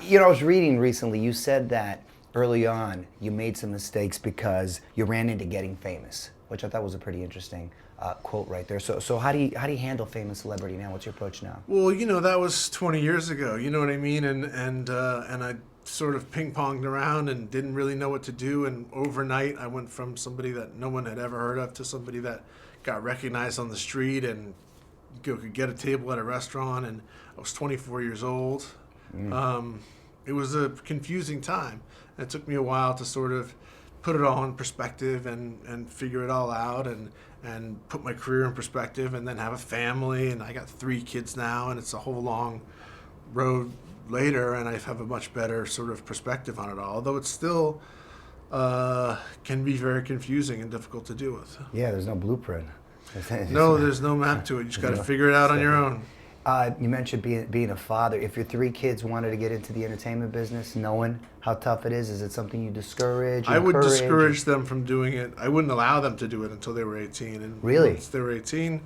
You know, I was reading recently, you said that early on you made some mistakes because you ran into getting famous, which I thought was a pretty interesting quote right there. So how do you handle famous celebrity now? What's your approach now? Well, that was 20 years ago. You know what I mean? And I sort of ping-ponged around and didn't really know what to do. And overnight, I went from somebody that no one had ever heard of to somebody that got recognized on the street and could get a table at a restaurant. And I was 24 years old. It was a confusing time. It took me a while to sort of put it all in perspective and figure it all out and put my career in perspective and then have a family. And I got 3 kids now, and it's a whole long road later, and I have a much better sort of perspective on it all, although it still can be very confusing and difficult to deal with. Yeah, there's no blueprint. No, there's no map to it. You just got to figure it out on your own. You mentioned being a father. If your 3 kids wanted to get into the entertainment business, knowing how tough it is it something you discourage? I would discourage them from doing it. I wouldn't allow them to do it until they were 18. And really? Once they were 18,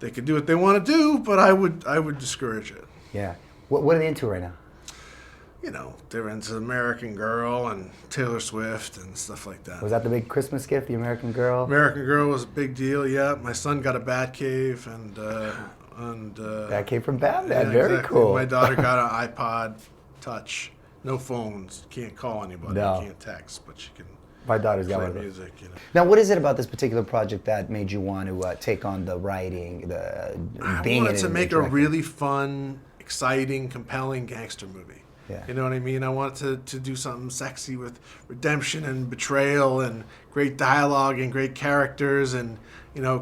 they could do what they want to do, but I would discourage it. Yeah. What are they into right now? They're into American Girl and Taylor Swift and stuff like that. Was that the big Christmas gift, the American Girl? American Girl was a big deal, yeah. My son got a Batcave and that came from Batman. Yeah, very exactly. cool. My daughter got an iPod Touch. No phones. Can't call anybody. No. Can't text, but she can. My daughter's got play one of music. Now, what is it about this particular project that made you want to take on the writing, I being wanted in to it make a directing? really fun, exciting, compelling gangster movie. Yeah. You know what I mean? I wanted to do something sexy with redemption and betrayal and great dialogue and great characters and,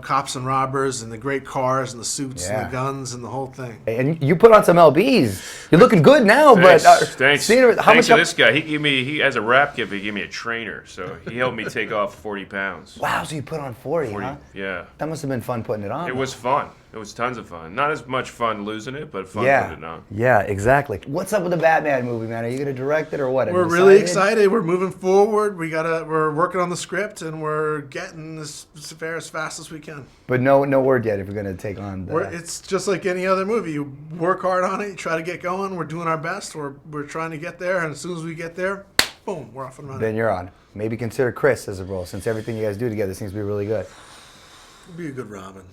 cops and robbers and the great cars and the suits and the guns and the whole thing. And you put on some LBs. You're looking good now, Thanks, but thanks to this guy. He as a rap kid, he gave me a trainer, so he helped me take off 40 pounds. Wow, so you put on 40, huh? Yeah. That must have been fun putting it on. It was fun. It was tons of fun. Not as much fun losing it, but fun putting it on. Yeah, exactly. What's up with the Batman movie, man? Are you going to direct it or what? We're really excited. We're moving forward. We're working on the script and we're getting this fair as fast as we can. But no word yet if we're going to take on the... It's just like any other movie. You work hard on it. You try to get going. We're doing our best. We're trying to get there. And as soon as we get there, boom, we're off and running. Then you're on. Maybe consider Chris as a role, since everything you guys do together seems to be really good. Be a good Robin.